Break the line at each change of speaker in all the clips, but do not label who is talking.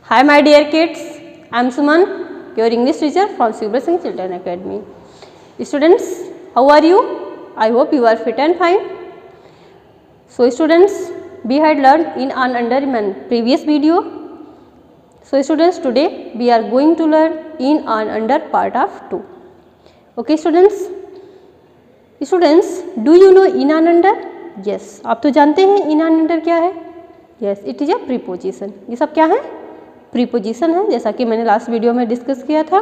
Hi my dear kids, I am Suman, your English teacher from Silver Singh Children Academy. Students, how are you? I hope you are fit and fine. So students, we had learned in an under previous video. So students, today we are going to learn in an under part of 2. Okay students? Students, do you know in and under? Yes, आप तो जानते हैं in and under क्या है? Yes, it is a preposition. ये सब क्या है? प्रीपोजिशन है, जैसा कि मैंने लास्ट वीडियो में डिस्कस किया था.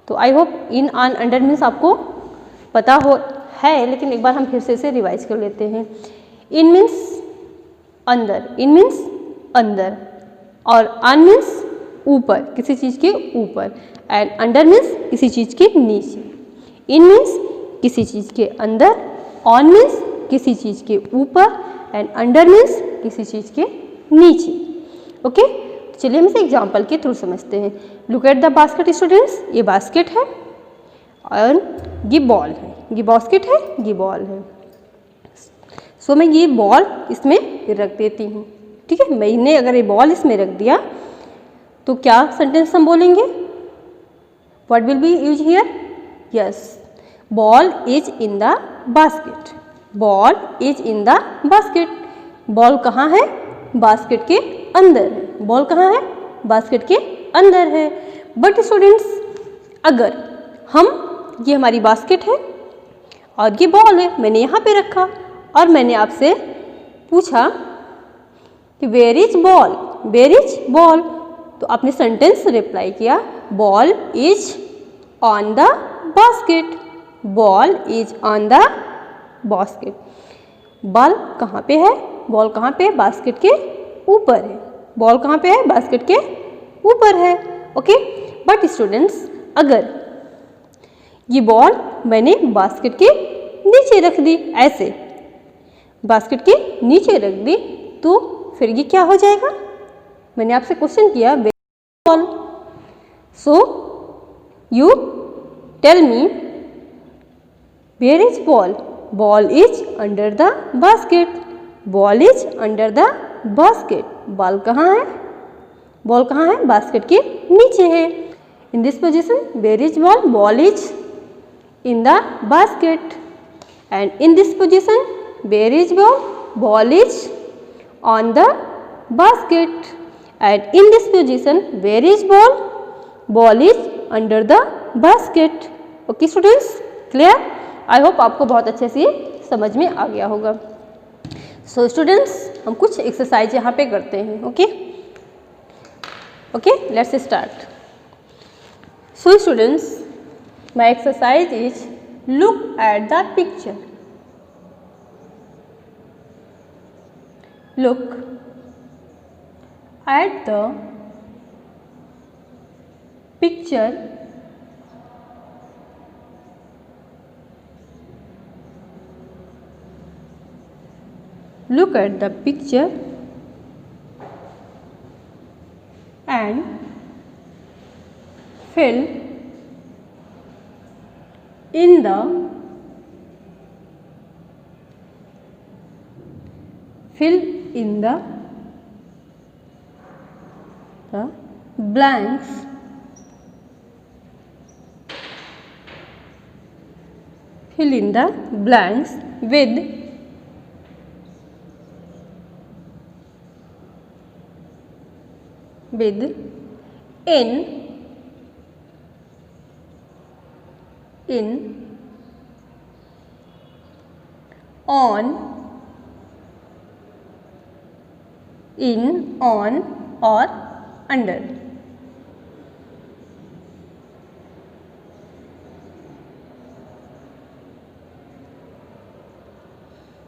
तो I hope in and under means आपको पता हो है, लेकिन एक बार हम फिर से इसे रिवाइज कर लेते हैं. इन मीन्स अंदर, इन मीन्स अंदर, और ऑन मीन्स ऊपर, किसी चीज़ के ऊपर, एंड अंडर मीन्स किसी चीज़ के नीचे. इन मीन्स किसी चीज़ के अंदर, ऑन मीन्स किसी चीज़ के ऊपर, एंड अंडर मीन्स किसी चीज़ के नीचे. ओके, चलिए हम इसे एग्जाम्पल के थ्रू समझते हैं. Look at the basket students, ये बास्केट है और ये बॉल है. ये बास्केट है, ये बॉल है. सो मैं ये बॉल इसमें रख देती हूँ. ठीक है, मैंने अगर ये बॉल इसमें रख दिया तो क्या सेंटेंस हम बोलेंगे? What will be use here? Yes, ball is in the basket. Ball is in the basket. Ball कहाँ है? बास्केट के अंदर है. बॉल कहाँ है? बास्केट के अंदर है. बट स्टूडेंट्स, अगर हम, ये हमारी बास्केट है और ये बॉल है, मैंने यहाँ पे रखा और मैंने आपसे पूछा कि where is ball, where is ball, तो आपने सेंटेंस रिप्लाई किया ball is on the basket. Ball is on the basket. Ball कहाँ पे है? बॉल कहाँ पे? बास्केट के ऊपर है. बॉल कहाँ पे है? बास्केट के ऊपर है. ओके, बट स्टूडेंट्स, अगर ये बॉल मैंने बास्केट के नीचे रख दी, ऐसे बास्केट के नीचे रख दी, तो फिर ये क्या हो जाएगा? मैंने आपसे क्वेश्चन किया ball, so you tell me where is ball. Ball is under the basket. Ball is under the basket. Ball कहाँ है? बॉल कहाँ है? बास्केट के नीचे है. In this position where is ball? Ball is in the basket. And in this position where is ball? Ball is on the basket. And in this position where is ball? Ball is under the basket. Okay students, clear? I hope आपको बहुत अच्छे से समझ में आ गया होगा. So students, हम कुछ एक्सरसाइज यहाँ पे करते हैं. Okay okay, let's start. So students, my exercise is look at the picture. Look at the picture look at the picture and fill in the blanks fill in the blanks with in, on, or under.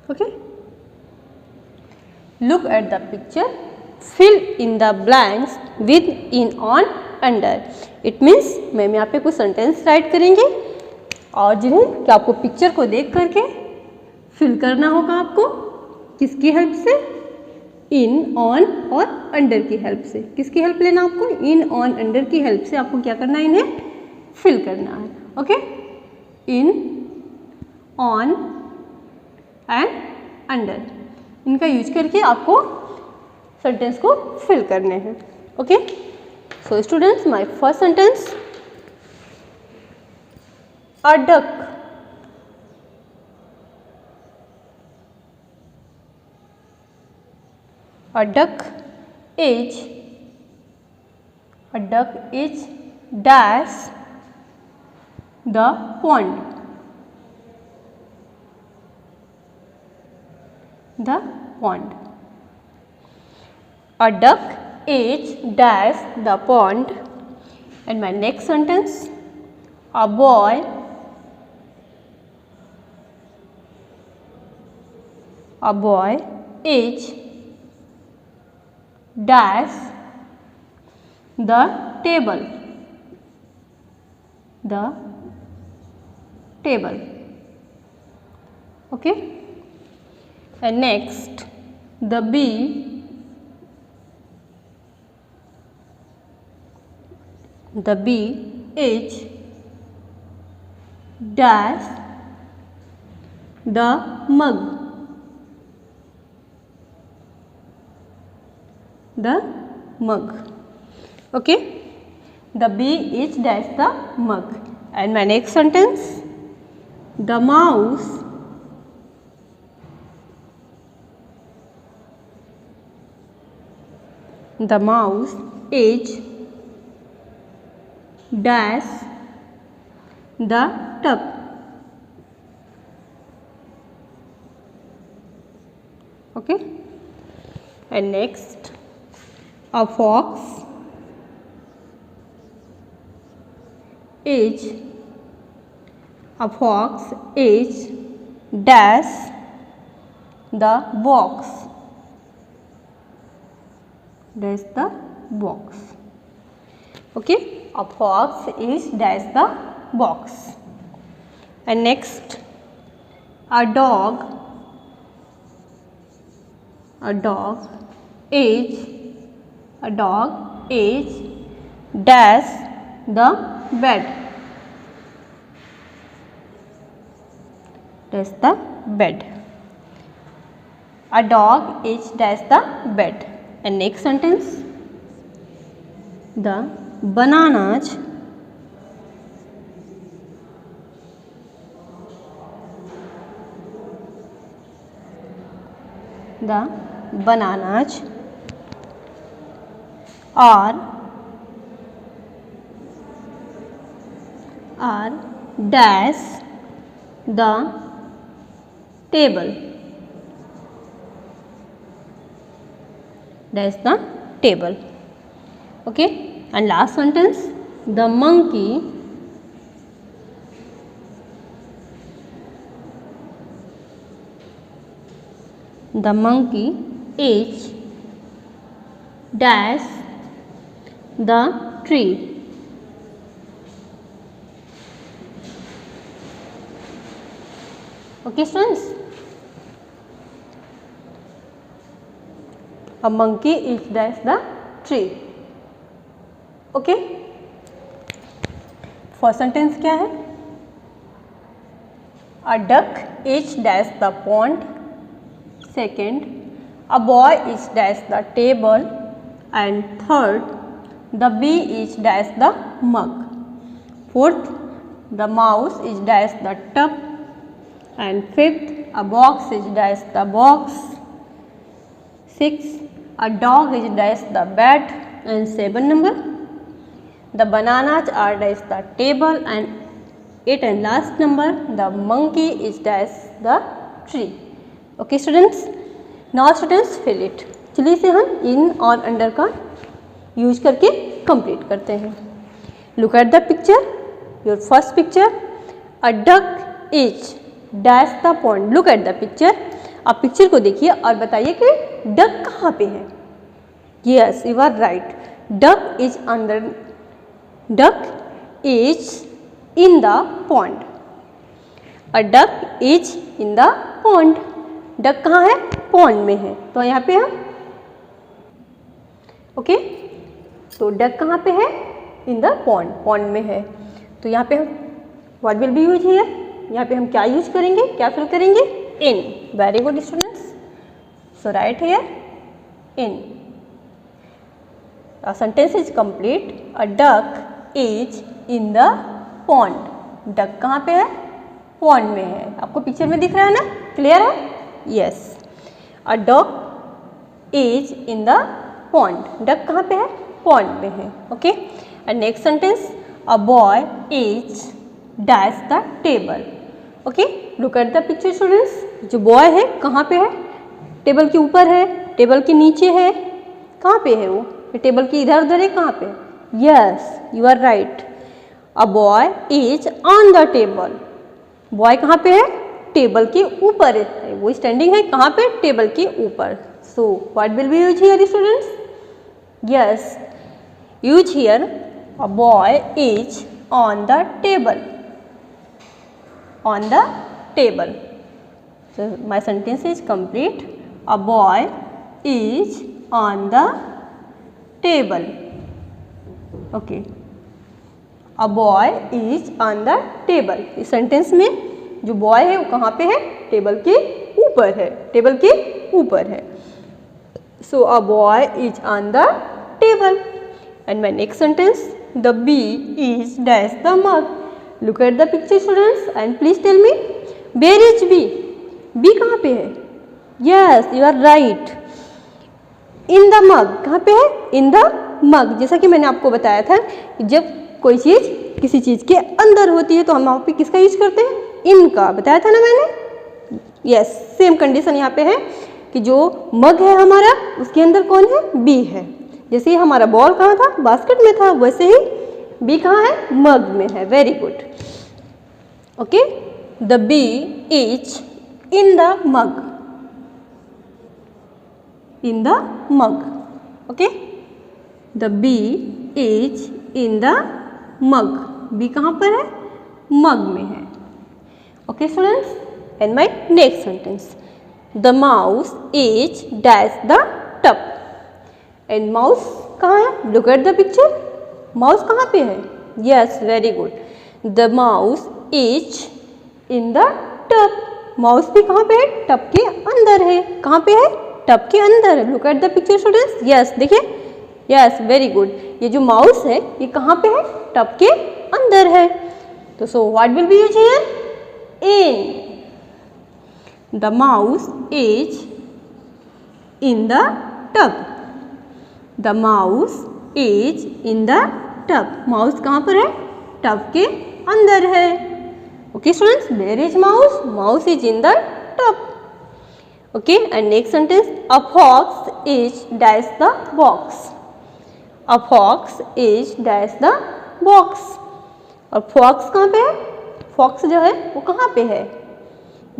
Okay, look at the picture, fill in the blanks with, in, on, under. It means ma'am यहाँ पे कुछ sentence right करेंगे और जिन्हें क्या आपको picture को देख करके फिल करना होगा. आपको किसकी हेल्प से? इन, ऑन और अंडर की हेल्प से. किसकी हेल्प लेना आपको? इन, ऑन, अंडर की हेल्प से आपको क्या करना है? इन्हें फिल करना है. Okay, in, on and under, इनका यूज करके आपको सेंटेंस को फिल करने हैं. Okay, so students, my first sentence, a duck. A duck is dash the pond. The pond. A duck is dash the pond. And my next sentence, a boy is dash the table. The table. Okay. And next, the bee is dash the mug. The mug. Okay, the bee is dash the mug. And my next sentence, the mouse is dash the tub. Okay, and next, a fox is dash the box. Dash the box. Okay, a fox is dash the box. And next, a dog is dash the bed. Dash the bed. A dog is dash the bed. And next sentence, the bananas are dash the table. Dash the table. Okay, and last sentence, the monkey is dash the tree. Okay students, a monkey is dash the tree. Okay, first sentence क्या है? A duck is dash the pond. Second, a boy is dash the table. And third, the bee is dash the mug. Fourth, the mouse is dash the tub. And fifth, a box is dash the box. Sixth, a dog is dash the bed. And 7 number, the bananas are dash the table. And 8 and last number, the monkey is dash the tree. Okay students, now students fill it. चलिए इसे हम इन और under का use करके complete करते हैं. Look at the picture. Your first picture, a duck is dash the pond. Look at the picture. आप picture को देखिए और बताइए कि डक कहाँ पे है. Yes, you are right. Duck is under, duck is in the pond. A duck is in the pond. Duck कहाँ है? पॉन्ड में है. तो यहाँ पे हम ओके, तो डक कहाँ पे है? इन द पॉन्ड, पॉन्ड में है. तो यहाँ पे हम what will be use here. यहाँ पे हम क्या यूज करेंगे, क्या फिल करेंगे? In. Very good students. So right here in. Sentence is complete. A duck is in the pond. Duck कहाँ पे है? पॉन्ड में है. आपको पिक्चर में दिख रहा है ना? क्लियर है? Yes. A duck is in the pond. Duck कहाँ पे है? पॉन्ड में है. Okay. And next sentence, a boy is dash the table. Okay, look at the picture students. जो बॉय है कहाँ पे है? टेबल के ऊपर है, टेबल के नीचे है, कहाँ पे है वो? टेबल के इधर उधर है, कहाँ पे? Yes, you are right. A boy is on the table. Boy कहाँ पे है? टेबल के ऊपर है. वो स्टैंडिंग है कहाँ पे? टेबल के ऊपर. सो what will be use here students? Yes, use here a boy is on the table. On the table. So my sentence is complete. A boy is on the table. Okay. A boy is on the table. इस sentence में जो boy है वो कहाँ पे है? Table के ऊपर है. टेबल के ऊपर है. So a boy is on the table. And my next sentence, the bee is dash the mug. Look at the picture students and please tell me, where is bee? bee कहाँ पे है? Yes, you are right. In the mug. कहाँ पे है? In the mug. जैसा कि मैंने आपको बताया था जब कोई चीज़ किसी चीज़ के अंदर होती है तो हम वहाँ पे किसका यूज करते हैं? इन का. बताया था ना मैंने? यस, सेम कंडीशन यहाँ पे है कि जो मग है हमारा उसके अंदर कौन है? बी है. जैसे ही हमारा बॉल कहाँ था? बास्केट में था. वैसे ही बी कहाँ है? मग में है. Very good. Okay. The bee is in the mug. In the mug. Okay. The bee is in the mug. Bee कहाँ पर है? मग में है. Okay students. And my next sentence, the mouse is dash the tub. And mouse कहाँ है? Look at the picture. Mouse कहाँ पे है? Yes, very good. The mouse is in the tub. Mouse भी कहाँ पे है? टब के अंदर है. कहाँ पे है? टब के अंदर है. Look at the picture students. Yes, देखिए. Yes, very good. ये जो माउस है ये कहाँ पे है? टब के अंदर है. तो so what will be use here? In. The mouse is in the tub. The mouse is in the tub. Mouse कहाँ पर है? टब के अंदर है. Okay students, where is mouse? Mouse is in the tub. Okay. And next sentence, a fox is dash the box. A fox is dash the box. और fox कहाँ पे है? फॉक्स जो है वो कहाँ पे है?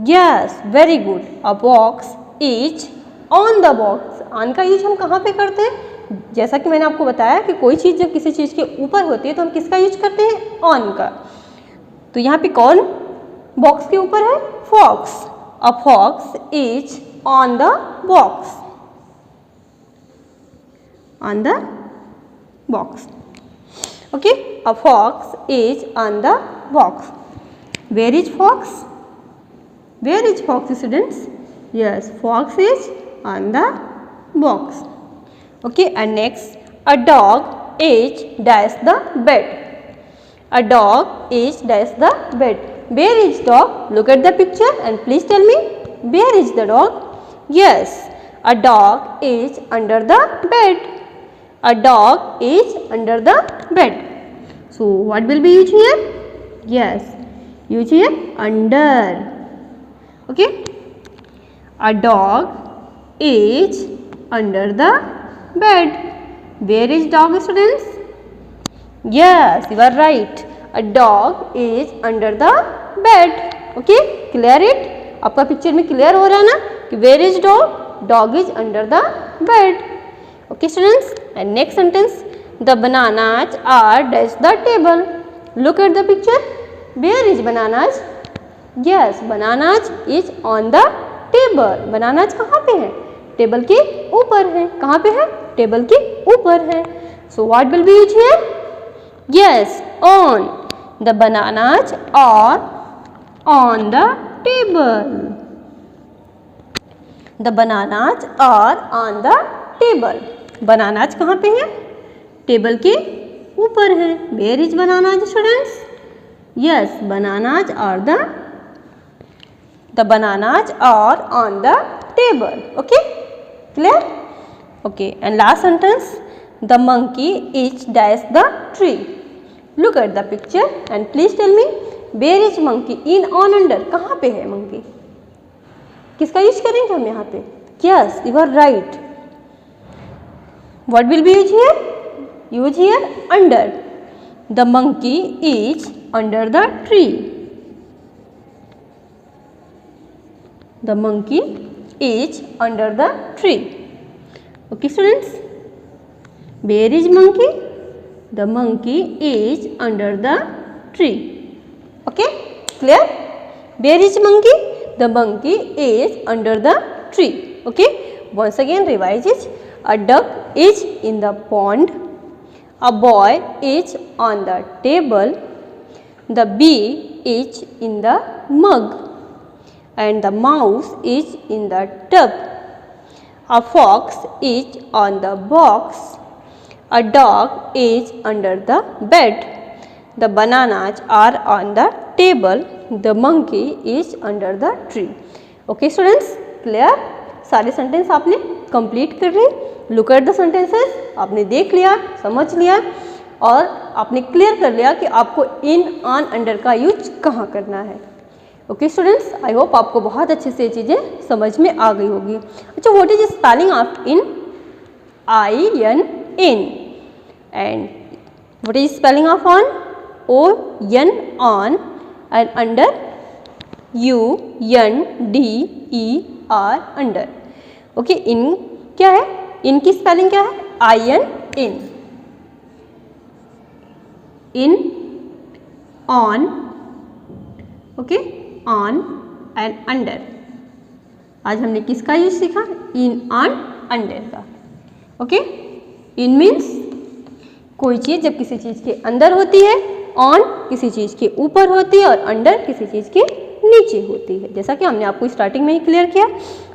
Yes, very good. A box is on the box. On का यूज हम कहाँ पे करते हैं? जैसा कि मैंने आपको बताया कि कोई चीज़ जब किसी चीज़ के ऊपर होती है तो हम किसका यूज करते हैं? ऑन का. तो यहाँ पे कौन बॉक्स के ऊपर है? Fox. A fox is on the box. On the box. Okay. A fox is on the box. Where is fox? Where is fox students? Yes, fox is on the box. Okay, and next, a dog is dash the bed. A dog is dash the bed. Where is dog? Look at the picture and please tell me, where is the dog? Yes, a dog is under the bed. A dog is under the bed. So what will be used here? Yes, use here under. Okay. A dog is under the bed. Where is dog students? Yes, you are right. A dog is under the bed. Okay, clear it? आपका picture में clear हो रहा है ना कि where is dog? Dog is under the bed. Okay students, and next sentence, the bananas are dash the table. Look at the picture. Where is bananas? Yes, bananas is on the table. bananas कहाँ पे है? Table के ऊपर है. कहाँ पे है? Table के ऊपर है. So what will be used here? Yes, on. The bananas are on the table. The bananas are on the table. Bananas कहाँ पे है? टेबल के ऊपर है। Where is bananas students? Yes, bananas are the bananas are on the table. Okay, clear? Okay, and last sentence, the monkey is dash the tree. Look at the picture and please tell me where is monkey? In, on, under, कहाँ पे है monkey? किसका use करेंगे हम यहाँ पे? Yes, you are right. What will be used here? Use here under. The monkey is under the tree. The monkey is under the tree. Okay students, where is monkey? The monkey is under the tree. Okay, clear? Where is monkey? The monkey is under the tree. Okay, once again revise it. A duck is in the pond. A boy is on the table. The bee is in the mug. And the mouse is in the tub. A fox is on the box. A dog is under the bed. The bananas are on the table. The monkey is under the tree. Okay students, clear? सारे sentence आपने complete कर लिए. Look at the sentences, आपने देख लिया, समझ लिया और आपने क्लियर कर लिया कि आपको इन, ऑन, अंडर का यूज कहाँ करना है. ओके स्टूडेंट्स, आई होप आपको बहुत अच्छे से चीज़ें समझ में आ गई होगी. अच्छा, what is spelling of in? IN. And what is spelling of on? ON on. And under UNDER under. Okay, in क्या है? इन की स्पेलिंग क्या है? IN. In, on, okay, on and under. आज हमने किसका यूज सीखा? इन, ऑन, अंडर का. ओके, इन मीन्स कोई चीज़ जब किसी चीज़ के अंदर होती है, ऑन किसी चीज़ के ऊपर होती है और अंडर किसी चीज़ के नीचे होती है. जैसा कि हमने आपको स्टार्टिंग में ही क्लियर किया.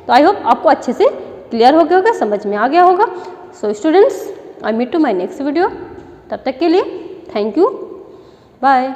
तो आई होप आपको अच्छे से क्लियर हो गया होगा, समझ में आ गया होगा. So students, I meet to my next video. तब तक के लिए थैंक यू, बाय.